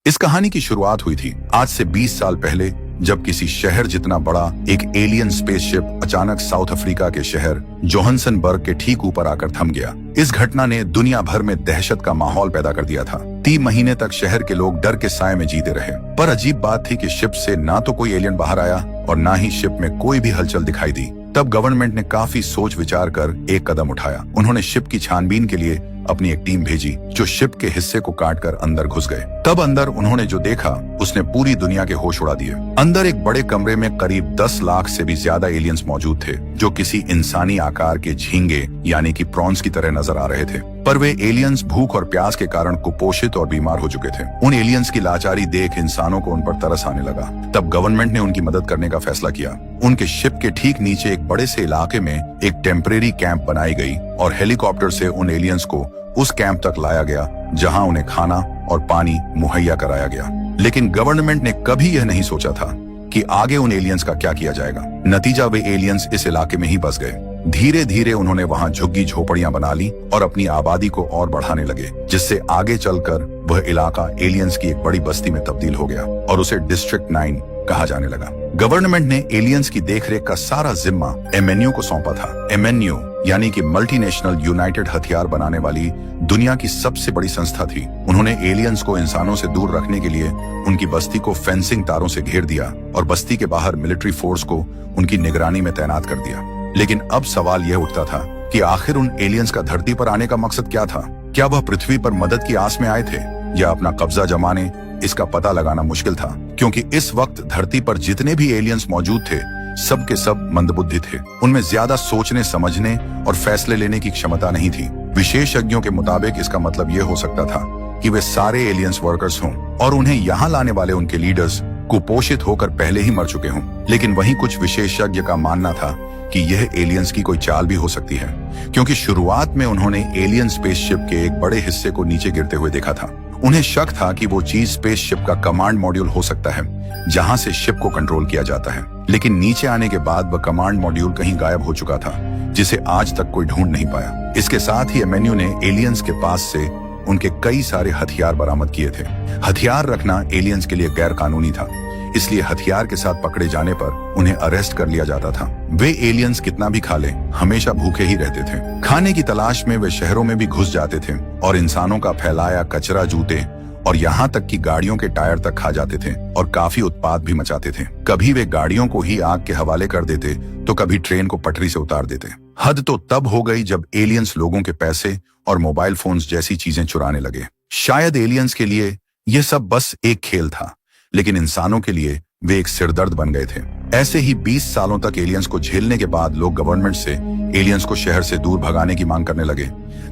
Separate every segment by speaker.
Speaker 1: इस कहानी की शुरुआत हुई थी आज से 20 साल पहले, जब किसी शहर जितना बड़ा एक एलियन स्पेसशिप अचानक साउथ अफ्रीका के शहर जोहान्सबर्ग के ठीक ऊपर आकर थम गया। इस घटना ने दुनिया भर में दहशत का माहौल पैदा कर दिया था। 3 महीने तक शहर के लोग डर के साए में जीते रहे। पर अजीब बात थी कि शिप से ना तो कोई एलियन बाहर आया और ना ही शिप में कोई भी हलचल दिखाई दी। तब गवर्नमेंट ने काफी सोच विचार कर एक कदम उठाया। उन्होंने शिप की छानबीन के लिए अपनी एक टीम भेजी, जो शिप के हिस्से को काटकर अंदर घुस गए। तब अंदर उन्होंने जो देखा उसने पूरी दुनिया के होश उड़ा दिए। अंदर एक बड़े कमरे में करीब 10 लाख से भी ज्यादा एलियंस मौजूद थे, जो किसी इंसानी आकार के झींगे यानी कि प्रॉन्स की तरह नजर आ रहे थे। पर वे एलियंस भूख और प्यास के कारण कुपोषित और बीमार हो चुके थे। उन एलियंस की लाचारी देख इंसानों को उन पर तरस आने लगा। तब गवर्नमेंट ने उनकी मदद करने का फैसला किया। उनके शिप के ठीक नीचे एक बड़े से इलाके में एक टेम्परेरी कैंप बनाई गई और हेलीकॉप्टर से उन एलियंस को उस कैंप तक लाया गया, जहां उन्हें खाना और पानी मुहैया कराया गया। लेकिन गवर्नमेंट ने कभी यह नहीं सोचा था कि आगे उन एलियंस का क्या किया जाएगा। नतीजा, वे एलियंस इस इलाके में ही बस गए। धीरे धीरे उन्होंने वहां झुग्गी झोपड़ियां बना ली और अपनी आबादी को और बढ़ाने लगे, जिससे आगे चलकर वह इलाका एलियंस की एक बड़ी बस्ती में तब्दील हो गया और उसे डिस्ट्रिक्ट 9 कहा जाने लगा। गवर्नमेंट ने एलियंस की देखरेख का सारा जिम्मा MNU को सौंपा था। MNU यानी कि मल्टीनेशनल यूनाइटेड हथियार बनाने वाली दुनिया की सबसे बड़ी संस्था थी। उन्होंने एलियंस को इंसानों से दूर रखने के लिए उनकी बस्ती को फेंसिंग तारों से घेर दिया और बस्ती के बाहर मिलिट्री फोर्स को उनकी निगरानी में तैनात कर दिया। लेकिन अब सवाल यह उठता था कि आखिर उन एलियंस का धरती पर आने का मकसद क्या था? क्या वह पृथ्वी पर मदद की आस में आए थे या अपना कब्जा जमाने? इसका पता लगाना मुश्किल था, क्योंकि इस वक्त धरती पर जितने भी एलियंस मौजूद थे सब के सब मंदबुद्धि थे। उनमें ज्यादा सोचने समझने और फैसले लेने की क्षमता नहीं थी। विशेषज्ञों के मुताबिक इसका मतलब यह हो सकता था कि वे सारे एलियंस वर्कर्स हों और उन्हें यहाँ लाने वाले उनके लीडर्स कुपोषित होकर पहले ही मर चुके हों। लेकिन वहीं कुछ विशेषज्ञ का मानना था कि यह एलियंस की कोई चाल भी हो सकती है, क्योंकि शुरुआत में उन्होंने एलियन स्पेसशिप के एक बड़े हिस्से को नीचे गिरते हुए देखा था। उन्हें शक था कि वो चीज स्पेसशिप का कमांड मॉड्यूल हो सकता है, जहां से शिप को कंट्रोल किया जाता है। लेकिन नीचे आने के बाद वह कमांड मॉड्यूल कहीं गायब हो चुका था, जिसे आज तक कोई ढूंढ नहीं पाया। इसके साथ ही MNU ने एलियंस के पास से उनके कई सारे हथियार बरामद किए थे। हथियार रखना एलियंस के लिए गैर कानूनी था, इसलिए हथियार के साथ पकड़े जाने पर उन्हें अरेस्ट कर लिया जाता था। वे एलियंस कितना भी खा लें, हमेशा भूखे ही रहते थे। खाने की तलाश में वे शहरों में भी घुस जाते थे और इंसानों का फैलाया कचरा, जूते और यहाँ तक कि गाड़ियों के टायर तक खा जाते थे और काफी उत्पात भी मचाते थे। कभी वे गाड़ियों को ही आग के हवाले कर देते तो कभी ट्रेन को पटरी से उतार देते। हद तो तब हो गई जब एलियंस लोगों के पैसे और मोबाइल फोन्स जैसी चीजें चुराने लगे। शायद एलियंस के लिए यह सब बस एक खेल था, लेकिन इंसानों के लिए वे एक सिरदर्द बन गए थे। ऐसे ही 20 सालों तक एलियंस को झेलने के बाद लोग गवर्नमेंट से एलियंस को शहर से दूर भगाने की मांग करने लगे।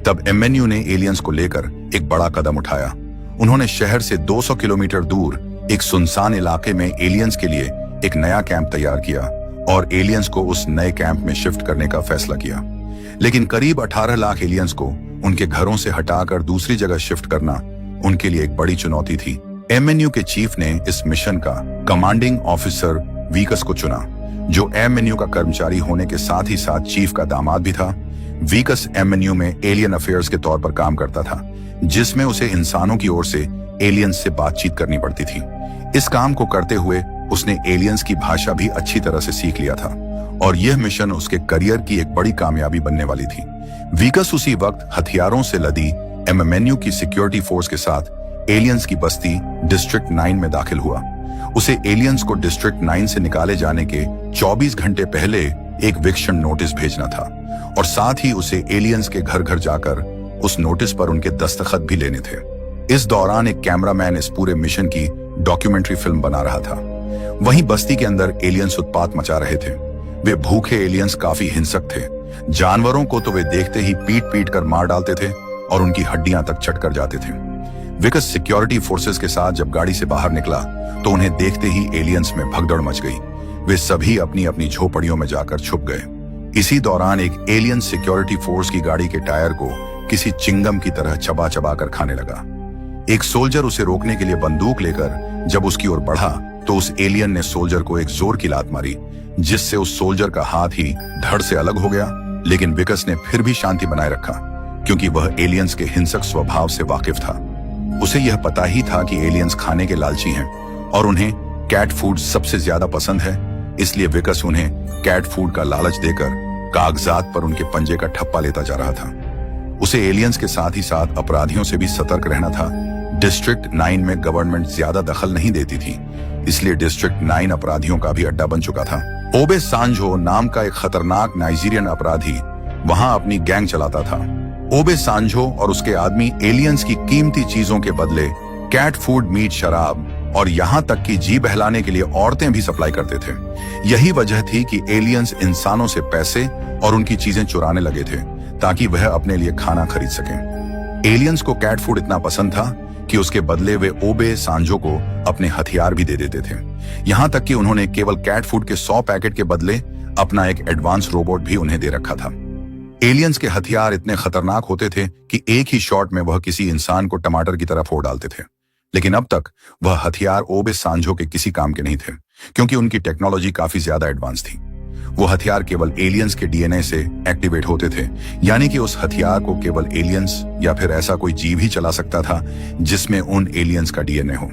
Speaker 1: तब MNU ने एलियंस को लेकर एक बड़ा कदम उठाया। उन्होंने शहर से 200 किलोमीटर दूर एक सुनसान इलाके में एलियंस के लिए एक नया कैंप तैयार किया और एलियंस को उस नए कैंप में शिफ्ट करने का फैसला किया। लेकिन करीब 18 लाख एलियंस को उनके घरों से हटाकर दूसरी जगह शिफ्ट करना उनके लिए एक बड़ी चुनौती थी। MNU के चीफ ने इस मिशन का कमांडिंग ऑफिसर वीकस को चुना, जो MNU का कर्मचारी होने के साथ ही साथ चीफ का दामाद भी था। वीकस MNU में एलियन अफेयर्स के तौर पर काम करता था, जिसमें उसे इंसानों की ओर से एलियंस से बातचीत करनी पड़ती थी। इस काम को करते हुए उसने एलियंस की भाषा भी अच्छी तरह से सीख लिया था और यह मिशन उसके करियर की एक बड़ी कामयाबी बनने वाली थी। वीकस उसी वक्त हथियारों से लदी MNU की सिक्योरिटी फोर्स के साथ एलियंस की बस्ती डिस्ट्रिक्ट 9 में दाखिल हुआ। उसे एलियंस को डिस्ट्रिक्ट 9 से निकाले जाने के 24 घंटे पहले एक विक्षण नोटिस भेजना था और साथ ही उसे एलियंस के घर घर जाकर उस नोटिस पर उनके दस्तखत भी लेने थे। इस दौरान एक कैमरामैन इस पूरे मिशन की डॉक्यूमेंट्री फिल्म बना रहा था। वहीं बस्ती के अंदर एलियंस उत्पात मचा रहे थे। वे भूखे एलियंस काफी हिंसक थे। जानवरों को तो वे देखते ही पीट पीट कर मार डालते थे और उनकी हड्डियां तक चट कर जाते थे। विकस सिक्योरिटी फोर्सेस के साथ जब गाड़ी से बाहर निकला तो उन्हें देखते ही एलियंस में भगदड़ मच गई। वे सभी अपनी अपनी झोपड़ियों में जाकर छुप गए। इसी दौरान एक एलियन सिक्योरिटी फोर्स की गाड़ी के टायर को किसी चिंगम की तरह चबा चबा कर खाने लगा। एक सोल्जर उसे रोकने के लिए बंदूक लेकर जब उसकी ओर बढ़ा तो उस एलियन ने सोल्जर को एक जोर की लात मारी, जिससे उस सोल्जर का हाथ ही धड़ से अलग हो गया। लेकिन विकस ने फिर भी शांति बनाए रखा, क्योंकि वह एलियंस के हिंसक स्वभाव से वाकिफ था। उसे यह पता ही था कि एलियंस खाने के लालची हैं और उन्हें कैट फूड सबसे ज्यादा पसंद है, इसलिए विकस उन्हें कैट फूड का लालच देकर कागजात पर उनके पंजे का ठप्पा लेता जा रहा था। उसे एलियंस के साथ ही साथ अपराधियों से भी सतर्क रहना था। डिस्ट्रिक्ट 9 में गवर्नमेंट ज्यादा दखल नहीं देती थी, इसलिए डिस्ट्रिक्ट 9 अपराधियों का भी अड्डा बन चुका था। ओबे सांजो नाम का एक खतरनाक नाइजीरियन अपराधी वहां अपनी गैंग चलाता था। ओबे सांजो और उसके आदमी एलियंस की कीमती चीजों के बदले कैट फूड, मीट, शराब और यहाँ तक कि जी बहलाने के लिए औरतें भी सप्लाई करते थे। यही वजह थी कि एलियंस इंसानों से पैसे और उनकी चीजें चुराने लगे थे ताकि वह अपने लिए खाना खरीद सकें। एलियंस को कैट फूड इतना पसंद था कि उसके बदले वे ओबे सांजो को अपने हथियार भी दे देते थे। यहाँ तक कि उन्होंने केवल कैट फूड के 100 पैकेट के बदले अपना एक एडवांस रोबोट भी उन्हें दे रखा था। एलियंस के हथियार इतने खतरनाक होते थे कि एक ही शॉट में वह किसी इंसान को टमाटर की तरह फोड़ डालते थे। लेकिन अब तक वह हथियार ओबे सांजो के किसी काम के नहीं थे, क्योंकि उनकी टेक्नोलॉजी काफी ज्यादा एडवांस थी। वो हथियार केवल एलियंस के डीएनए से एक्टिवेट होते थे, यानी कि उस हथियार को केवल एलियंस या फिर ऐसा कोई जीव ही चला सकता था जिसमें उन एलियंस का डीएनए हो।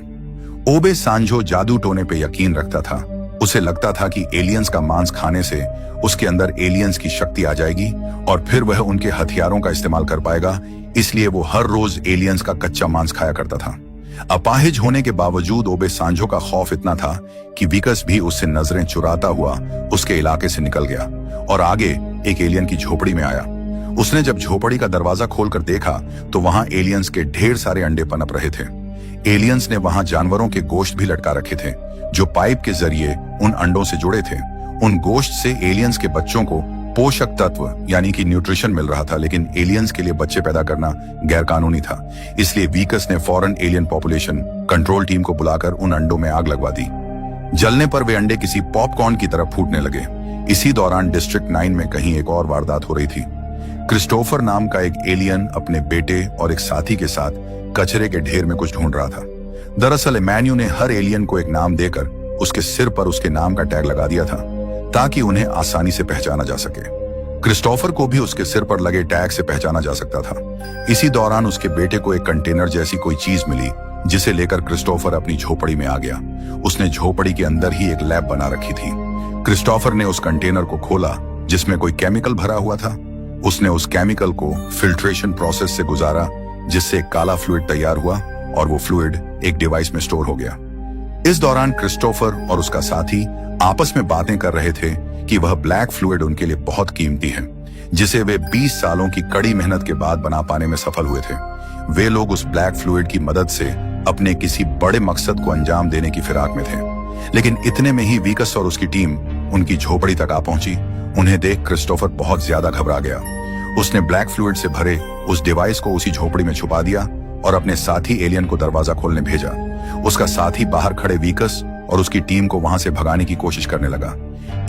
Speaker 1: ओबे सांजो जादू टोने पे यकीन रखता था। उसे लगता था कि एलियंस का मांस खाने से उसके अंदर एलियंस की शक्ति आ जाएगी और फिर वह उनके हथियारों का इस्तेमाल कर पाएगा, इसलिए वो हर रोज एलियंस का कच्चा मांस खाया करता था। अपाहिज होने के बावजूद ओबे सांजो का खौफ इतना था कि विकस भी उससे नजरें चुराता हुआ उसके इलाके से निकल गया और आगे एक एलियन की झोपड़ी में आया। उसने जब झोपड़ी का दरवाजा खोलकर देखा तो वहां एलियंस के ढेर सारे अंडे पनप रहे थे। एलियंस ने वहां जानवरों के गोश्त भी लटका रखे थे जो पाइप के जरिए उन अंडों से जुड़े थे। उन गोश्त से एलियंस के बच्चों को पोषक तत्व यानी कि न्यूट्रिशन मिल रहा था, लेकिन एलियंस के लिए बच्चे पैदा करना गैरकानूनी था। इसलिए विकस ने फौरन एलियन पॉपुलेशन कंट्रोल टीम को बुलाकर उन अंडों में आग लगवा दी। जलने पर वे अंडे किसी पॉपकॉर्न की तरह फूटने लगे। इसी दौरान डिस्ट्रिक्ट 9 में कहीं एक और वारदात हो रही थी। क्रिस्टोफर नाम का एक एलियन अपने बेटे और एक साथी के साथ कचरे के ढेर में कुछ ढूंढ रहा था। दरअसल एमैन्यू ने हर एलियन को एक नाम देकर उसके सिर पर उसके नाम का टैग लगा दिया था ताकि उन्हें आसानी से पहचाना जा सके। क्रिस्टोफर को भी उसके सिर पर लगे टैग से पहचाना जा सकता था। इसी दौरान उसके बेटे को एक कंटेनर जैसी कोई चीज मिली जिसे लेकर क्रिस्टोफर अपनी झोपड़ी में आ गया। उसने झोपड़ी के अंदर ही एक लैब बना रखी थी। क्रिस्टोफर ने उस कंटेनर को खोला जिसमें कोई केमिकल भरा हुआ था। उसने उस केमिकल को फिल्ट्रेशन प्रोसेस से गुजारा जिससे एक काला फ्लूइड तैयार हुआ और वो फ्लूइड एक डिवाइस में स्टोर हो गया। इस दौरान क्रिस्टोफर और उसका साथी आपस में बातें कर रहे थे कि वह ब्लैक फ्लूइड उनके लिए बहुत कीमती है, जिसे वे 20 सालों की कड़ी मेहनत के बाद बना पाने में सफल हुए थे। वे लोग उस ब्लैक फ्लूइड की मदद से अपने किसी बड़े मकसद को अंजाम देने की फिराक में थे। लेकिन इतने में ही विकस और उसकी टीम उनकी झोपड़ी तक आ पहुंची। उन्हें देख क्रिस्टोफर बहुत ज्यादा घबरा गया। उसने ब्लैक फ्लूइड से भरे उस डिवाइस को उसी झोपड़ी में छुपा दिया और अपने साथी एलियन को दरवाजा खोलने भेजा। उसका साथी बाहर खड़े विकस और उसकी टीम को वहां से भगाने की कोशिश करने लगा।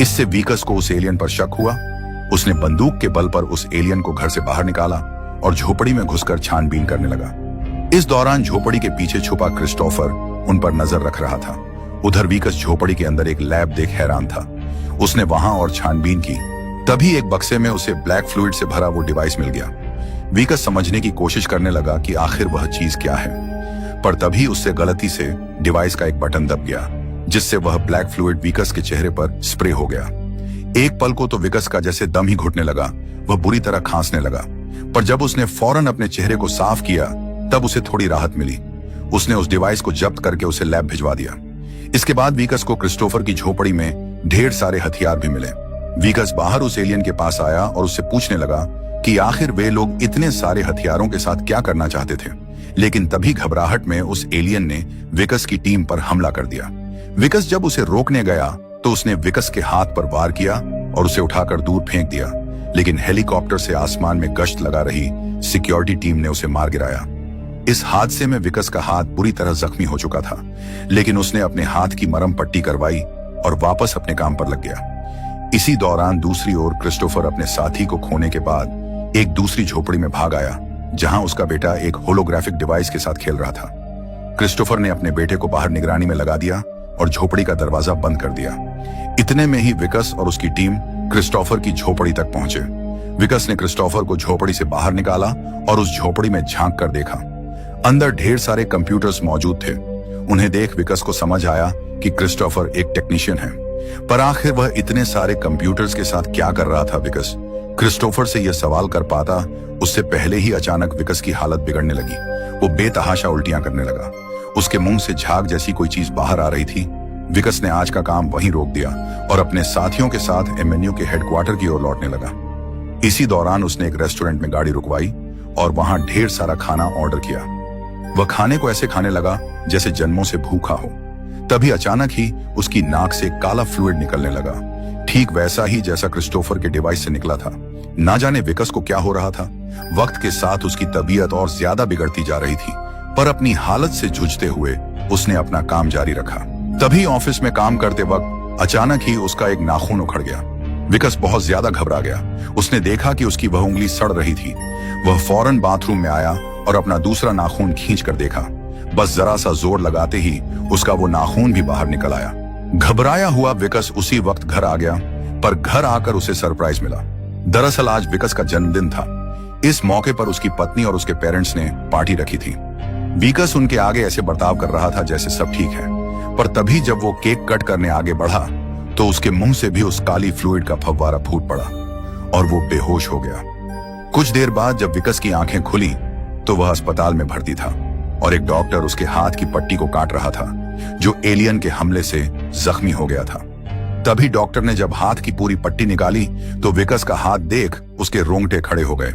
Speaker 1: इससे विकस को उस एलियन पर शक हुआ। उसने बंदूक के बल पर उस एलियन को घर से बाहर निकाला और झोपड़ी में घुसकर छानबीन करने लगा। इस दौरान झोपड़ी के पीछे छुपा क्रिस्टोफर उन पर नजर रख रहा था। उधर विकस झोपड़ी के अंदर एक लैब देख हैरान था। उसने वहां और छानबीन की। तभी एक बक्से में उसे ब्लैक फ्लूइड से भरा वो डिवाइस मिल गया। विकस समझने की कोशिश करने लगा कि आखिर वह चीज क्या है, पर तभी उससे गलती से डिवाइस का एक बटन दब गया जिससे वह ब्लैक फ्लूइड विकस के चेहरे पर स्प्रे हो गया। एक पल को तो विकस का जैसे दम ही घुटने लगा। वह बुरी तरह खांसने लगा, पर जब उसने फौरन अपने चेहरे को साफ किया तब उसे थोड़ी राहत मिली। उसने उस डिवाइस को जब्त करके उसे लैब भिजवा दिया। इसके बाद विकस को क्रिस्टोफर की झोपड़ी में ढेर सारे हथियार भी मिले। विकस बाहर उस एलियन के पास आया और उससे पूछने लगा कि आखिर वे लोग इतने सारे हथियारों के साथ क्या करना चाहते थे। लेकिन तभी घबराहट में उस एलियन ने विकस की टीम पर हमला कर दिया। विकस जब उसे रोकने गया तो उसने विकस के हाथ पर वार किया और उसे उठाकर दूर फेंक दिया। लेकिन हेलीकॉप्टर से आसमान में गश्त लगा रही सिक्योरिटी टीम ने उसे मार गिराया। इस हादसे में विकस का हाथ बुरी तरह जख्मी हो चुका था, लेकिन उसने अपने हाथ की मरहम पट्टी करवाई और वापस अपने काम पर लग गया। इसी दौरान दूसरी ओर क्रिस्टोफर अपने साथी को खोने के बाद एक दूसरी झोपड़ी में भाग आया जहां उसका बेटा एक होलोग्राफिक डिवाइस के साथ खेल रहा था। क्रिस्टोफर ने अपने बेटे को बाहर निगरानी में लगा दिया और झोपड़ी का दरवाजा बंद कर दिया। इतने में ही विकस और उसकी टीम क्रिस्टोफर की झोपड़ी तक पहुंचे। विकस ने क्रिस्टोफर को झोपड़ी से बाहर निकाला और उस झोपड़ी में झांक कर देखा। अंदर ढेर सारे कंप्यूटर्स मौजूद थे। उन्हें देख विकस को समझ आया कि क्रिस्टोफर एक टेक्नीशियन है, पर आखिर वह इतने सारे कंप्यूटर्स के साथ क्या कर रहा था। विकस क्रिस्टोफर से यह सवाल कर पाता उससे पहले ही अचानक विकस की हालत बिगड़ने लगी। वो बेतहाशा उल्टियां करने लगा। उसके मुंह से झाग जैसी कोई चीज बाहर आ रही थी। विकस ने आज का काम वहीं रोक दिया और अपने साथियों के साथ एमएनयू के हेडक्वार्टर की ओर लौटने लगा। इसी दौरान उसने एक रेस्टोरेंट में गाड़ी रुकवाई और वहां ढेर सारा खाना ऑर्डर किया। वह खाने को ऐसे खाने लगा जैसे जन्मों से भूखा हो। तभी अचानक ही उसकी नाक से काला फ्लूइड निकलने लगा, ठीक वैसा ही जैसा क्रिस्टोफर के डिवाइस से निकला था। ना जाने विकस को क्या हो रहा था। वक्त के साथ उसकी तबीयत और ज्यादा बिगड़ती जा रही थी, पर अपनी हालत से जूझते हुए उसने अपना काम जारी रखा। तभी ऑफिस में काम करते वक्त अचानक ही उसका एक नाखून उखड़ गया। विकस बहुत ज्यादा घबरा गया। उसने देखा कि उसकी वह उंगली सड़ रही थी। वह फौरन बाथरूम में आया और अपना दूसरा नाखून खींच कर देखा। बस जरा सा जोर लगाते ही उसका वो नाखून भी बाहर निकल आया। घबराया हुआ विकस उसी वक्त घर आ गया, पर घर आकर उसे सरप्राइज मिला। दरअसल आज विकस का जन्मदिन था। इस मौके पर उसकी पत्नी और उसके पेरेंट्स ने पार्टी रखी थी। विकस उनके आगे ऐसे बर्ताव कर रहा था जैसे सब ठीक है, पर तभी जब वो केक कट करने आगे बढ़ा तो उसके मुंह से भी उस काली फ्लूइड का फव्वारा फूट पड़ा और वो बेहोश हो गया। कुछ देर बाद जब विकस की आंखें खुली तो वह अस्पताल में भर्ती था और एक डॉक्टर उसके हाथ की पट्टी को काट रहा था, जो एलियन के हमले से जख्मी हो गया था। तभी डॉक्टर ने जब हाथ की पूरी पट्टी निकाली तो विकस का हाथ देख उसके रोंगटे खड़े हो गए।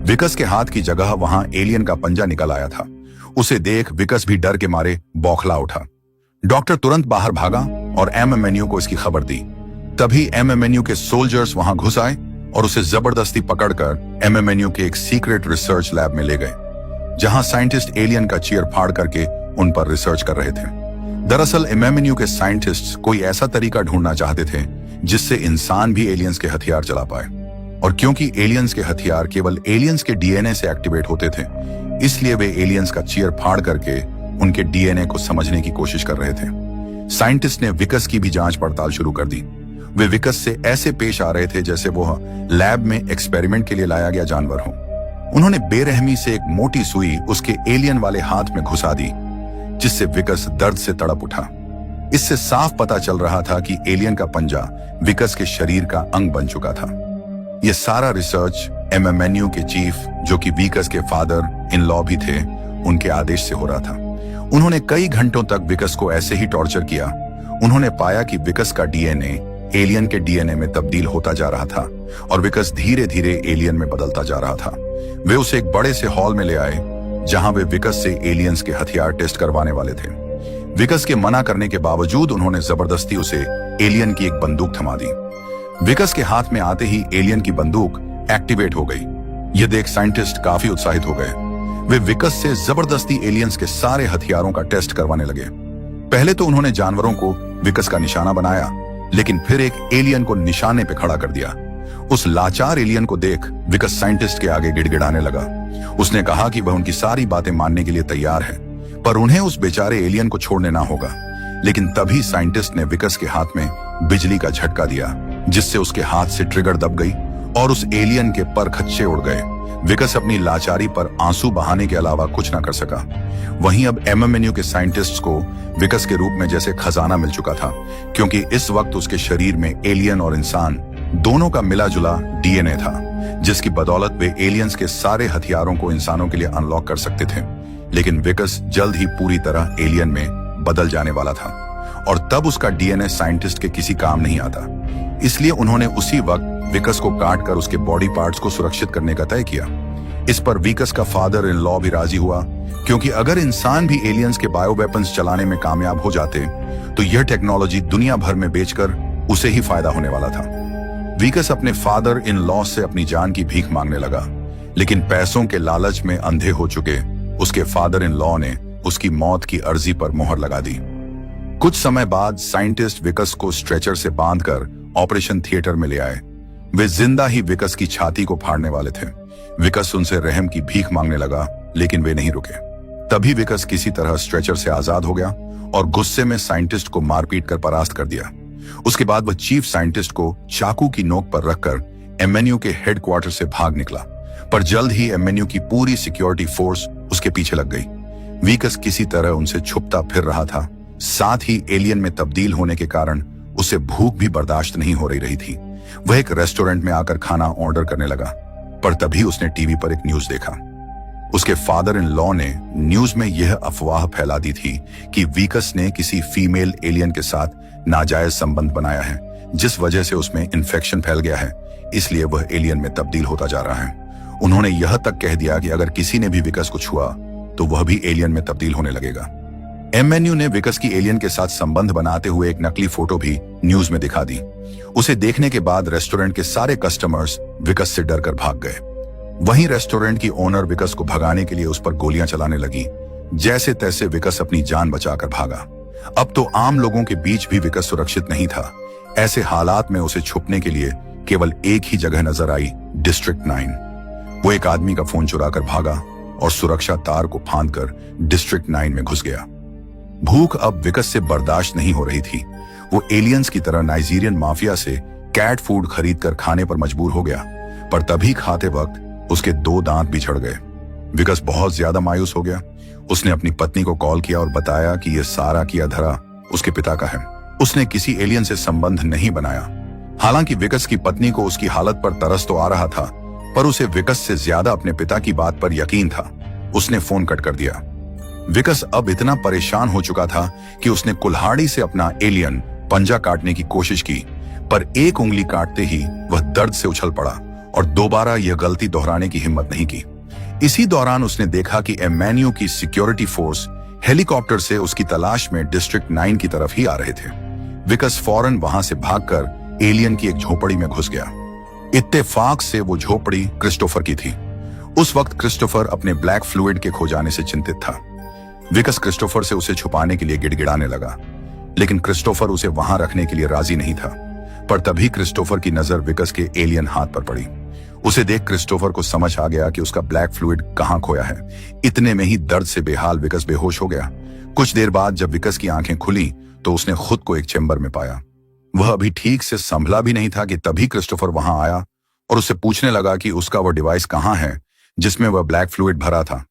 Speaker 1: विकस के हाथ की जगह वहां एलियन का पंजा निकल आया था। उसे देख विकस भी डर के मारे बौखला उठा। डॉक्टर तुरंत बाहर भागा और एमएमएनयू को इसकी खबर दी। तभी एमएमएनयू के सोल्जर्स वहां घुस आए और उसे जबरदस्ती पकड़कर एमएमएनयू के एक सीक्रेट रिसर्च लैब में ले गए, जहां साइंटिस्ट एलियन का चीर फाड़ करके उन पर रिसर्च कर रहे थे। दरअसल एमएमएनयू के साइंटिस्ट्स कोई ऐसा तरीका ढूंढना चाहते थे जिससे इंसान भी एलियंस के हथियार चला पाए, और क्योंकि एलियंस के हथियार केवल एलियंस के डीएनए से एक्टिवेट होते थे, इसलिए वे एलियंस का चीर फाड़ करके उनके डीएनए को समझने की कोशिश कर रहे थे। साइंटिस्ट ने विकस की भी जांच पड़ताल शुरू कर दी। वे विकस से ऐसे पेश आ रहे थे जैसे वो लैब में एक्सपेरिमेंट के लिए लाया गया जानवर हो। उन्होंने बेरहमी से एक मोटी सुई उसके एलियन वाले हाथ में घुसा दी, जिससे विकस दर्द से तड़प उठा। इससे साफ पता चल रहा था कि एलियन का पंजा विकस के शरीर का अंग बन चुका था। यह सारा रिसर्च एमएमएनयू के चीफ, जो कि विकस के फादर इन लॉ भी थे, उनके आदेश से हो रहा था। उन्होंने कई घंटों तक विकस को ऐसे ही टॉर्चर किया। उन्होंने पाया कि विकस का डीएनए एलियन के डीएनए में तब्दील होता जा रहा था और विकस धीरे धीरे एलियन में बदलता जा रहा था। वे उसे एक बड़े से हॉल में ले आए जहां वे विकस से एलियंस के हथियार टेस्ट करवाने वाले थे। विकस के मना करने के बावजूद उन्होंने जबरदस्ती उसे एलियन की एक बंदूक थमा दी। विकस के हाथ में आते ही एलियन की बंदूक एक्टिवेट हो गई। यह देख साइंटिस्ट काफी उत्साहित हो गए। वे विकस से जबरदस्ती एलियंस के सारे हथियारों का टेस्ट करवाने लगे। पहले तो उन्होंने जानवरों को विकस का निशाना बनाया, लेकिन फिर एक एलियन को निशाने पे खड़ा कर दिया। उस लाचार एलियन को देख विकस साइंटिस्ट के आगे गिड़गिड़ाने लगा। उसने कहा कि वह उनकी सारी बातें मानने के लिए तैयार है, पर उन्हें उस बेचारे एलियन को छोड़ने ना होगा। लेकिन तभी साइंटिस्ट ने विकस के हाथ में बिजली का झटका दिया, जिससे उसके हाथ से ट्रिगर दब गई और उस एलियन के पर खच्चे उड़ गए। विकस अपनी लाचारी पर आंसू बहाने के अलावा कुछ ना कर सका। वहीं अब एमएमएनयू के साइंटिस्ट्स को विकस के रूप में जैसे खजाना मिल चुका था, क्योंकि इस वक्त उसके शरीर में एलियन और इंसान दोनों का मिला जुला डीएनए था, जिसकी बदौलत वे एलियंस के सारे हथियारों को इंसानों के लिए अनलॉक कर सकते थे। लेकिन विकस जल्द ही पूरी तरह एलियन में बदल जाने वाला था और तब उसका डीएनए साइंटिस्ट के किसी काम नहीं आता। इसलिए उन्होंने उसी वक्त विकस को काट कर उसके बॉडी पार्ट्स को सुरक्षित करने का तय किया। इस पर विकस का फादर इन लॉ भी राजी हुआ, क्योंकि अगर इंसान भी एलियंस के बायो वेपन्स चलाने में कामयाब हो जाते तो यह टेक्नोलॉजी दुनिया भर में बेचकर उसे ही फायदा होने वाला था। विकस अपने फादर इन लॉ से अपनी जान की भीख मांगने लगा, लेकिन पैसों के लालच में अंधे हो चुके उसके फादर इन लॉ ने उसकी मौत की अर्जी पर मोहर लगा दी। कुछ समय बाद साइंटिस्ट विकस को स्ट्रेचर से बांधकर ऑपरेशन थिएटर में ले आए। वे जिंदा ही विकस की छाती को फाड़ने वाले थे। विकस उनसे रहम की भीख मांगने लगा, लेकिन वे नहीं रुके। तभी विकस किसी तरह स्ट्रेचर से आजाद हो गया और गुस्से में साइंटिस्ट को मारपीट कर परास्त कर दिया। उसके बाद वह चीफ साइंटिस्ट को चाकू की नोक पर रखकर एमएनयू के हेडक्वार्टर से भाग निकला, पर जल्द ही एमएनयू की पूरी सिक्योरिटी फोर्स उसके पीछे लग गई। विकस किसी तरह उनसे छुपता फिर रहा था। साथ ही एलियन में तब्दील होने के कारण उसे भूख भी बर्दाश्त नहीं हो रही थी। वह एक रेस्टोरेंट में आकर खाना ऑर्डर करने लगा, पर तभी उसने टीवी पर एक न्यूज देखा। उसके फादर इन लॉ ने न्यूज में यह अफवाह फैला दी थी कि विकस ने किसी फीमेल एलियन के साथ नाजायज संबंध बनाया है, जिस वजह से उसमें इन्फेक्शन फैल गया है, इसलिए वह एलियन में तब्दील होता जा रहा है। उन्होंने यह तक कह दिया कि अगर किसी ने भी विकस को छुआ तो वह भी एलियन में तब्दील होने लगेगा। एमएनयू ने विकस की एलियन के साथ संबंध बनाते हुए एक नकली फोटो भी न्यूज में दिखा दी। उसे देखने के बाद रेस्टोरेंट के सारे कस्टमर्स विकस से डरकर भाग गए। वहीं रेस्टोरेंट की ओनर विकस को भगाने के लिए उस पर गोलियां चलाने लगी। जैसे तैसे विकस अपनी जान बचाकर भागा। अब तो आम लोगों के बीच भी विकस सुरक्षित नहीं था। ऐसे हालात में उसे छुपने के लिए केवल एक ही जगह नजर आई, डिस्ट्रिक्ट 9। वो एक आदमी का फोन चुराकर भागा और सुरक्षा तार को फांदकर डिस्ट्रिक्ट 9 में घुस गया। भूख अब विकस से बर्दाश्त नहीं हो रही थी। वो एलियंस की तरह नाइजीरियन माफिया से कैट फूड खरीदकर खाने पर मजबूर हो गया, पर तभी खाते वक्त उसके 2 दांत बिछड़ गए। विकस बहुत ज्यादा मायूस हो गया। उसने अपनी पत्नी को कॉल किया और बताया कि यह सारा किया धरा उसके पिता का है। उसने किसी एलियन से संबंध नहीं बनाया। हालांकि विकस की पत्नी को उसकी हालत पर तरस तो आ रहा था, पर उसे विकस से ज्यादा अपने पिता की बात पर यकीन था। उसने फोन कट कर दिया। विकस अब इतना परेशान हो चुका था कि उसने कुल्हाड़ी से अपना एलियन पंजा काटने की कोशिश की, पर एक उंगली काटते ही वह दर्द से उछल पड़ा और दोबारा यह गलती दोहराने की हिम्मत नहीं की। इसी दौरान उसने देखा कि एमएनयू की सिक्योरिटी फोर्स हेलीकॉप्टर से उसकी तलाश में डिस्ट्रिक्ट 9 की तरफ ही आ रहे थे। विकस फौरन वहां से भागकर एलियन की एक झोपड़ी में घुस गया। इत्तेफाक से वो झोपड़ी क्रिस्टोफर की थी। उस वक्त क्रिस्टोफर अपने ब्लैक फ्लूइड के खो जाने से चिंतित था। विकस क्रिस्टोफर से उसे छुपाने के लिए गिड़गिड़ाने लगा, लेकिन क्रिस्टोफर उसे वहां रखने के लिए राजी नहीं था। पर तभी क्रिस्टोफर की नजर विकस के एलियन हाथ पर पड़ी। उसे देख क्रिस्टोफर को समझ आ गया कि उसका ब्लैक फ्लूइड कहां खोया है। इतने में ही दर्द से बेहाल विकस बेहोश हो गया। कुछ देर बाद जब विकस की आंखें खुली तो उसने खुद को एक चेंबर में पाया। वह अभी ठीक से संभला भी नहीं था कि तभी क्रिस्टोफर वहां आया और उससे पूछने लगा कि उसका वह डिवाइस कहां है जिसमें वह ब्लैक फ्लूइड भरा था।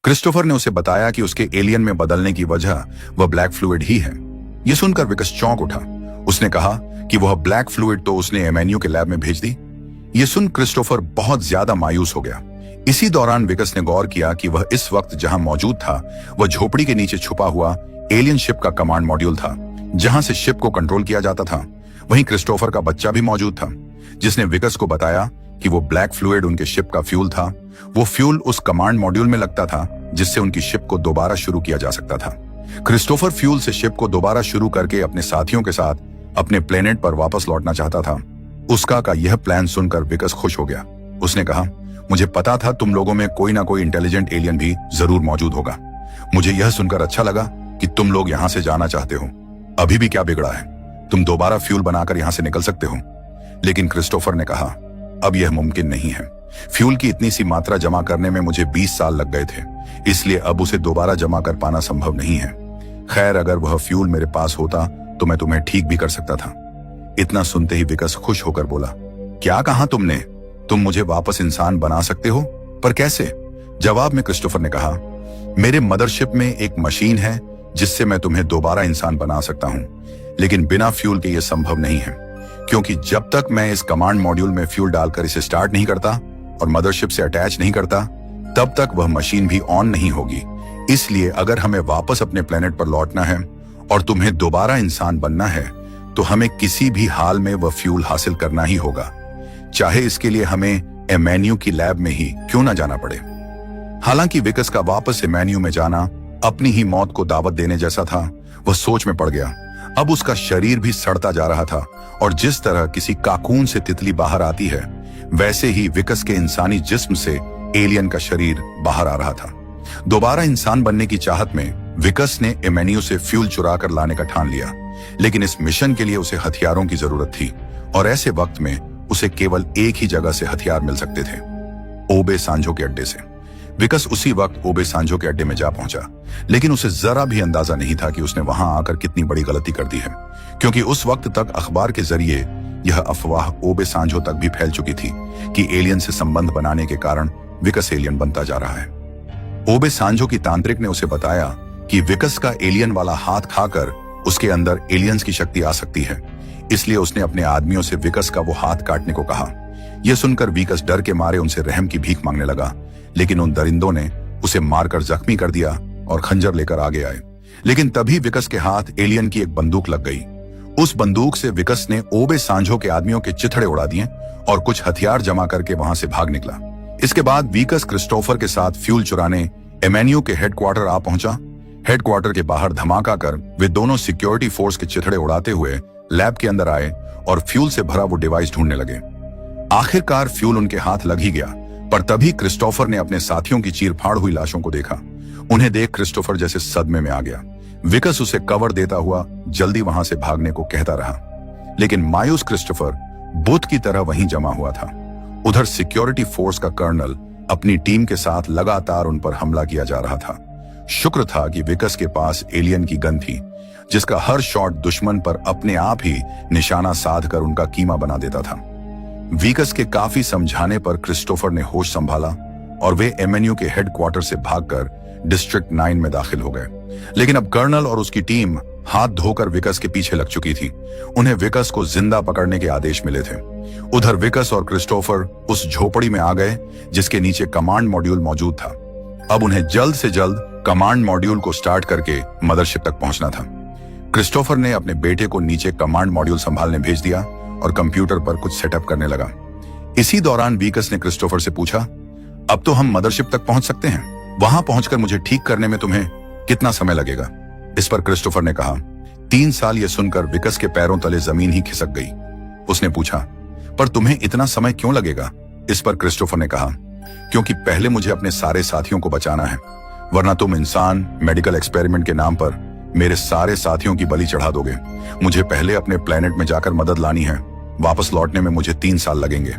Speaker 1: क्रिस्टोफर ने उसे बताया कि उसके एलियन में बदलने की वजह वह ब्लैक फ्लूइड ही है। यह सुनकर विकस चौंक उठा। उसने कहा कि वह ब्लैक फ्लूइड तो उसने एमएनयू के लैब में भेज दी। यह सुन क्रिस्टोफर बहुत ज्यादा मायूस हो गया। इसी दौरान विकस ने गौर किया कि वह इस वक्त जहां मौजूद था वह झोपड़ी के नीचे छुपा हुआ एलियन शिप का कमांड मॉड्यूल था, जहां से शिप को कंट्रोल किया जाता था। वहीं क्रिस्टोफर का बच्चा भी मौजूद था, जिसने विकस को बताया कि वो ब्लैक फ्लूइड उनके शिप का फ्यूल था। वो फ्यूल उस कमांड मॉड्यूल में लगता था, जिससे उनकी शिप को दोबारा शुरू किया जा सकता था। क्रिस्टोफर फ्यूल से शिप को दोबारा शुरू करके अपने साथियों के साथ अपने प्लेनेट पर वापस लौटना चाहता था। उसका का यह प्लान सुनकर विकस खुश हो गया। उसने कहा, मुझे पता था तुम लोगों में कोई ना कोई इंटेलिजेंट एलियन भी जरूर मौजूद होगा। मुझे यह सुनकर अच्छा लगा कि तुम लोग यहाँ से जाना चाहते हो। अभी भी क्या बिगड़ा है, तुम दोबारा फ्यूल बनाकर यहाँ से निकल सकते हो। लेकिन क्रिस्टोफर ने कहा, अब यह मुमकिन नहीं है। फ्यूल की इतनी सी मात्रा जमा करने में मुझे 20 साल लग गए थे, इसलिए अब उसे दोबारा जमा कर पाना संभव नहीं है। खैर, अगर वह फ्यूल मेरे पास होता तो मैं तुम्हें ठीक भी कर सकता था। इतना सुनते ही विकस खुश होकर बोला, क्या कहा तुमने? तुम मुझे वापस इंसान बना सकते हो, पर कैसे? जवाब में क्रिस्टोफर ने कहा, मेरे मदरशिप में एक मशीन है जिससे मैं तुम्हें दोबारा इंसान बना सकता हूं, लेकिन बिना फ्यूल के यह संभव नहीं है, क्योंकि जब तक मैं इस कमांड मॉड्यूल में फ्यूल डालकर इसे स्टार्ट नहीं करता और मदरशिप से अटैच नहीं करता, तब तक वह मशीन भी ऑन नहीं होगी। इसलिए अगर हमें वापस अपने प्लेनेट पर लौटना है और तुम्हें दोबारा इंसान बनना है, तो हमें किसी भी हाल में वह फ्यूल हासिल करना ही होगा, चाहे इसके लिए हमें एमएनयू की लैब में ही क्यों ना जाना पड़े। हालांकि विकस का वापस एमएनयू में जाना अपनी ही मौत को दावत देने जैसा था। वह सोच में पड़ गया। अब उसका शरीर भी सड़ता जा रहा था और जिस तरह किसी काकून से तितली बाहर आती है, वैसे ही विकस के इंसानी जिस्म से एलियन का शरीर बाहर आ रहा था। दोबारा इंसान बनने की चाहत में विकस ने एमएनयू से फ्यूल चुरा कर लाने का ठान लिया, लेकिन इस मिशन के लिए उसे हथियारों की जरूरत थी और ऐसे वक्त में उसे केवल एक ही जगह से हथियार मिल सकते थे, ओबे सांजो के अड्डे से। विकस उसी वक्त ओबे सांजो के अड्डे में जा पहुंचा, लेकिन उसे जरा भी अंदाजा नहीं था कि उसने वहां आकर कितनी बड़ी गलती कर दी है, क्योंकि उस वक्त तक अखबार के जरिए यह अफवाह ओबे सांजो तक भी फैल चुकी थी कि एलियन से संबंध बनाने के कारण विकस एलियन बनता जा रहा है। ओबे सांजो की तांत्रिक ने उसे बताया कि विकस का एलियन वाला हाथ खाकर उसके अंदर एलियंस की शक्ति आ सकती है, इसलिए उसने अपने आदमियों से विकस का वो हाथ काटने को कहा। यह सुनकर विकस डर के मारे उनसे रहम की भीख मांगने लगा, लेकिन उन दरिंदों ने उसे मारकर जख्मी कर दिया और खंजर लेकर आगे आए। लेकिन तभी विकस के हाथ एलियन की एक बंदूक लग गई। उस बंदूक से विकस ने ओबे सांजो के आदमियों के चिथड़े उड़ा दिए और कुछ हथियार जमा करके वहां से भाग निकला। इसके बाद विकस क्रिस्टोफर के साथ फ्यूल चुराने एमेन्यू के हेडक्वार्टर आ पहुंचा। हेडक्वार्टर के बाहर धमाका कर वे दोनों सिक्योरिटी फोर्स के चिथड़े उड़ाते हुए लैब के अंदर आए और फ्यूल से भरा वो डिवाइस ढूंढने लगे। आखिरकार फ्यूल उनके हाथ लग ही गया, पर तभी क्रिस्टोफर ने अपने साथियों की चीरफाड़ हुई लाशों को देखा। उन्हें देख क्रिस्टोफर जैसे सदमे में आ गया। विकस उसे कवर देता हुआ जल्दी वहां से भागने को कहता रहा, लेकिन मायूस क्रिस्टोफर बुत की तरह वहीं जमा हुआ था। उधर सिक्योरिटी फोर्स का कर्नल अपनी टीम के साथ लगातार उन पर हमला किया जा रहा था। शुक्र था कि विकस के पास एलियन की गन थी, जिसका हर शॉट दुश्मन पर अपने आप ही निशाना साध कर उनका कीमा बना देता था। विकस के काफी समझाने पर क्रिस्टोफर ने होश संभाला और वे एमएनयू के हेडक्वार्टर से भागकर डिस्ट्रिक्ट 9 में दाखिल हो गए। लेकिन अब कर्नल और उसकी टीम हाथ धोकर विकस के पीछे लग चुकी थी। उन्हें विकस को जिंदा पकड़ने के आदेश मिले थे। उधर विकस और क्रिस्टोफर उस झोपड़ी में आ गए जिसके नीचे कमांड मॉड्यूल मौजूद था। अब उन्हें जल्द से जल्द कमांड मॉड्यूल को स्टार्ट करके मदरशिप तक पहुंचना था। क्रिस्टोफर ने अपने बेटे को नीचे कमांड मॉड्यूल संभालने भेज दिया और कंप्यूटर पर कुछ सेटअप करने लगा। इसी दौरान विकस ने क्रिस्टोफर से पूछा, अब तो हम मदरशिप तक पहुंच सकते हैं, वहां पहुंचकर मुझे ठीक करने में तुम्हें कितना समय लगेगा? इस पर क्रिस्टोफर ने कहा, 3 साल। यह सुनकर विकस के पैरों तले जमीन ही खिसक गई। उसने पूछा, पर तुम्हें इतना समय क्यों लगेगा? इस पर क्रिस्टोफर ने कहा, क्योंकि पहले मुझे अपने सारे साथियों को बचाना है, वरना तुम इंसान मेडिकल एक्सपेरिमेंट के नाम पर मेरे सारे साथियों की बलि चढ़ा दोगे। मुझे पहले अपने प्लेनेट में जाकर मदद लानी है। वापस लौटने में मुझे 3 साल लगेंगे।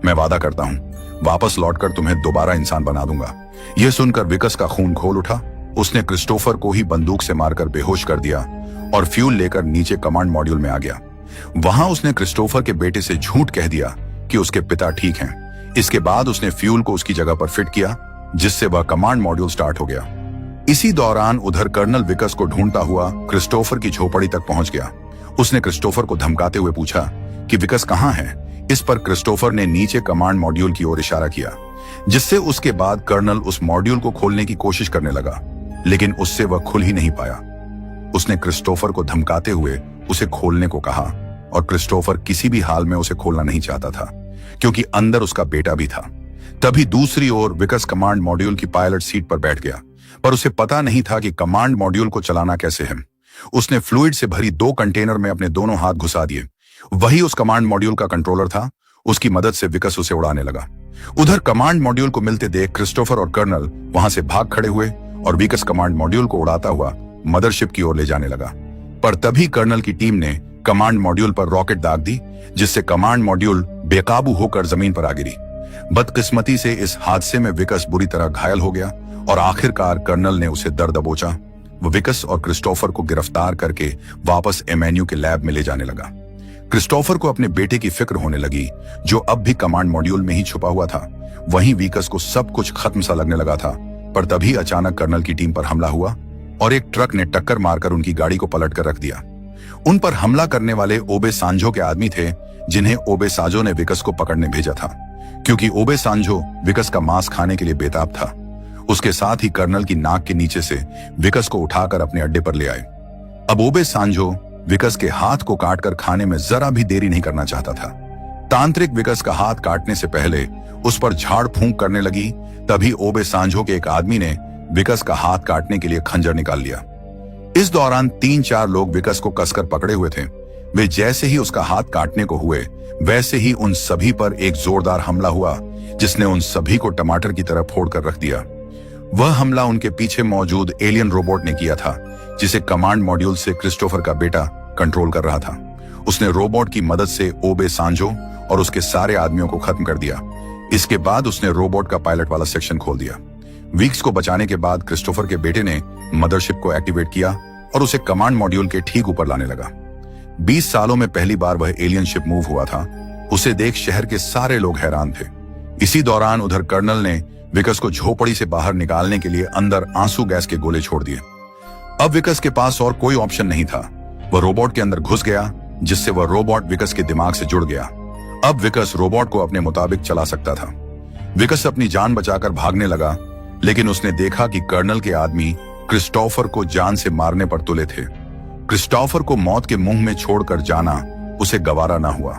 Speaker 1: मैं वादा करता हूँ, वापस लौटकर तुम्हें दोबारा इंसान बना दूंगा। यह सुनकर विकस का खून खोल उठा। उसने क्रिस्टोफर को ही बंदूक से मारकर बेहोश कर दिया और फ्यूल लेकर नीचे कमांड मॉड्यूल में आ गया। वहां उसने क्रिस्टोफर के बेटे से झूठ कह दिया कि उसके पिता ठीक हैं। इसके बाद उसने फ्यूल को उसकी जगह पर फिट किया, जिससे वह कमांड मॉड्यूल स्टार्ट हो गया। इसी दौरान उधर कर्नल विकस को ढूंढता हुआ क्रिस्टोफर की झोपड़ी तक पहुंच गया। उसने क्रिस्टोफर को धमकाते हुए पूछा कि विकस कहाँ है? इस पर क्रिस्टोफर ने नीचे कमांड मॉड्यूल की ओर इशारा किया, जिससे उसके बाद कर्नल उस मॉड्यूल को खोलने की कोशिश करने लगा, लेकिन उससे वह खुल ही नहीं पाया। उसने क्रिस्टोफर को धमकाते हुए उसे खोलने को कहा और क्रिस्टोफर किसी भी हाल में उसे खोलना नहीं चाहता था, क्योंकि अंदर उसका बेटा भी था। तभी दूसरी ओर विकस कमांड मॉड्यूल की पायलट सीट पर बैठ गया, पर उसे पता नहीं था कि कमांड मॉड्यूल को चलाना कैसे है। उसने फ्लूइड से भरी 2 कंटेनर में अपने दोनों हाथ घुसा दिए। वही उस कमांड मॉड्यूल का कंट्रोलर था। उसकी मदद से विकस उसे उड़ाने लगा। उधर कमांड मॉड्यूल को मिलते देख क्रिस्टोफर और कर्नल वहां से भाग खड़े हुए और विकस कमांड मॉड्यूल को उड़ाता हुआ मदरशिप की ओर ले जाने लगा। पर तभी कर्नल की टीम ने कमांड मॉड्यूल पर रॉकेट दाग दी, जिससे कमांड मॉड्यूल बेकाबू होकर जमीन पर आ गिरी। बदकिस्मती से इस हादसे में विकस बुरी तरह घायल हो गया और आखिरकार कर्नल ने उसे दर दबोचा। वो विकस और क्रिस्टोफर को गिरफ्तार करके वापस एमएनयू के लैब में ले जाने लगा। क्रिस्टोफर को अपने बेटे की फिक्र होने लगी, जो अब भी कमांड मॉड्यूल में ही छुपा हुआ था। वहीं विकस को सब कुछ खत्म सा लगने लगा था, पर तभी अचानक कर्नल की टीम पर हमला हुआ और एक ट्रक ने टक्कर मारकर उनकी गाड़ी को पलट कर रख दिया। उन पर हमला करने वाले ओबे सांजो के आदमी थे, जिन्हें ओबे साजो ने विकस को पकड़ने भेजा था, क्योंकि ओबे सांजो विकस का मांस खाने के लिए बेताब था। उसके साथ ही कर्नल की नाक के नीचे से विकस को उठाकर अपने अड्डे पर ले आए। अब ओबे सांजो विकस के हाथ को काटकर खाने में जरा भी देरी नहीं करना चाहता था। तांत्रिक विकस का हाथ काटने से पहले उस पर झाड़ फूंक करने लगी। तभी ओबे सांजो के एक आदमी ने विकस का हाथ काटने के लिए खंजर निकाल लिया। इस दौरान 3-4 लोग विकस को कसकर पकड़े हुए थे। वे जैसे ही उसका हाथ काटने को हुए, वैसे ही उन सभी पर एक जोरदार हमला हुआ, जिसने उन सभी को टमाटर की तरह फोड़कर रख दिया। वह हमला उनके पीछे मौजूद एलियन रोबोट ने किया था, जिसे कमांड मॉड्यूल से क्रिस्टोफर का बेटा कंट्रोल कर रहा था। उसने रोबोट की मदद से ओबे सांजो और उसके सारे आदमियों को खत्म कर दिया। इसके बाद उसने रोबोट का पायलट वाला सेक्शन खोल दिया। वीक्स को बचाने के बाद क्रिस्टोफर के बेटे ने मदरशिप को एक्टिवेट किया और उसे कमांड मॉड्यूल के ठीक ऊपर लाने लगा। 20 सालों में पहली बार वह एलियन शिप मूव हुआ था। उसे देख शहर के सारे लोग हैरान थे। इसी दौरान उधर कर्नल ने विकस को झोपड़ी से बाहर निकालने के लिए अंदर आंसू गैस के गोले छोड़ दिए। अब विकस के पास और कोई ऑप्शन नहीं था। वह रोबोट के अंदर घुस गया, जिससे वह रोबोट विकस के दिमाग से जुड़ गया। अब विकस रोबोट को अपने मुताबिक चला सकता था। विकस अपनी जान बचाकर भागने लगा, लेकिन उसने देखा कि कर्नल के आदमी क्रिस्टोफर को जान से मारने पर तुले थे। क्रिस्टोफर को मौत के मुंह में छोड़कर जाना उसे गवारा ना हुआ।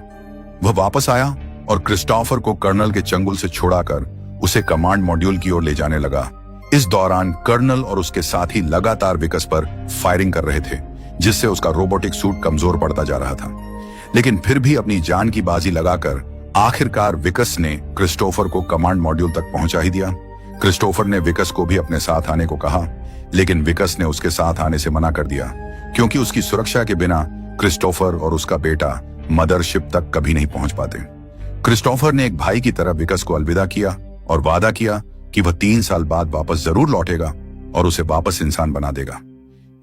Speaker 1: वह वापस आया और क्रिस्टोफर को कर्नल के चंगुल से छुड़ाकर उसे कमांड मॉड्यूल की ओर ले जाने लगा। इस दौरान कर्नल और उसके साथी लगातार विकस पर फायरिंग कर रहे थे, जिससे उसका रोबोटिक सूट कमजोर पड़ता जा रहा था। लेकिन फिर भी अपनी जान की बाजी लगाकर आखिरकार विकस ने क्रिस्टोफर को कमांड मॉड्यूल तक पहुंचा ही दिया। क्रिस्टोफर ने विकस को भी अपने साथ आने को कहा, लेकिन विकस ने उसके साथ आने से मना कर दिया, क्योंकि उसकी सुरक्षा के बिना क्रिस्टोफर और उसका बेटा मदरशिप तक कभी नहीं पहुंच पाते। क्रिस्टोफर ने एक भाई की तरह विकस को अलविदा किया और वादा किया कि वह 3 साल बाद वापस जरूर लौटेगा और उसे वापस इंसान बना देगा।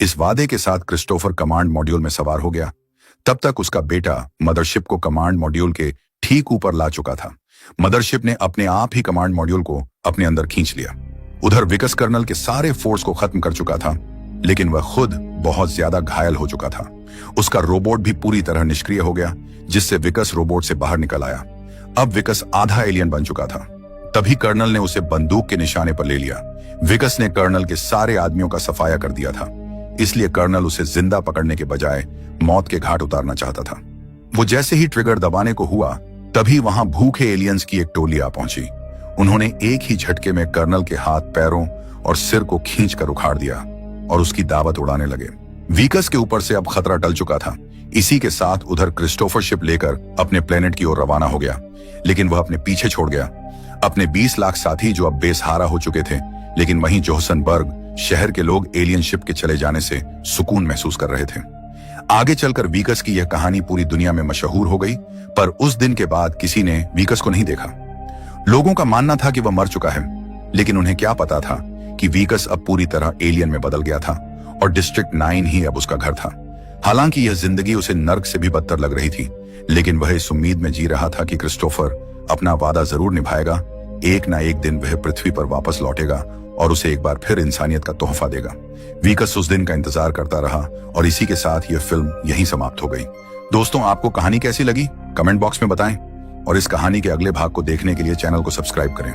Speaker 1: इस वादे के साथ क्रिस्टोफर कमांड मॉड्यूल में सवार हो गया। तब तक उसका बेटा मदरशिप को कमांड मॉड्यूल के ठीक ऊपर ला चुका था। मदरशिप ने अपने आप ही कमांड मॉड्यूल को अपने अंदर खींच लिया। उधर विकस कर्नल के सारे फोर्स को खत्म कर चुका था, लेकिन वह खुद बहुत ज्यादा घायल हो चुका था। उसका रोबोट भी पूरी तरह निष्क्रिय हो गया, जिससे विकस रोबोट से बाहर निकल आया। अब विकस आधा एलियन बन चुका था। तभी कर्नल ने उसे बंदूक के निशाने पर ले लिया। विकस ने कर्नल के सारे आदमियों का सफाया कर दिया था, इसलिए कर्नल उसे जिंदा पकड़ने के बजाय मौत के घाट उतारना चाहता था। वो जैसे ही ट्रिगर दबाने को हुआ, तभी वहां भूखे एलियंस की एक टोली आ पहुंची। उन्होंने एक ही झटके में कर्नल के हाथ, पैरों और सिर को खींचकर उखाड़ दिया और उसकी दावत उड़ाने लगे। विकस के ऊपर से अब खतरा टल चुका था। इसी के साथ उधर क्रिस्टोफर शिप लेकर अपने प्लेनेट की ओर रवाना हो गया, लेकिन वह अपने पीछे छोड़ गया अपने 20 लाख साथी, जो अब बेसहारा हो चुके थे। लेकिन वहीं जोहन्सबर्ग शहर के लोग एलियन शिप के चले जाने से सुकून महसूस कर रहे थे। आगे चलकर विकस की यह कहानी पूरी दुनिया में मशहूर हो गई, पर उस दिन के बाद किसी ने विकस को नहीं देखा। लोगों का मानना था कि वह मर चुका है, लेकिन उन्हें क्या पता था कि विकस अब पूरी तरह एलियन में बदल गया था और डिस्ट्रिक्ट 9 ही अब उसका घर था। हालांकि यह जिंदगी उसे नर्क से भी बदतर लग रही थी, लेकिन वह इस उम्मीद में जी रहा था कि क्रिस्टोफर अपना वादा जरूर निभाएगा। एक ना एक दिन वह पृथ्वी पर वापस लौटेगा और उसे एक बार फिर इंसानियत का तोहफा देगा। विकस उस दिन का इंतजार करता रहा और इसी के साथ यह फिल्म यहीं समाप्त हो गई। दोस्तों, आपको कहानी कैसी लगी कमेंट बॉक्स में बताएं और इस कहानी के अगले भाग को देखने के लिए चैनल को सब्सक्राइब करें।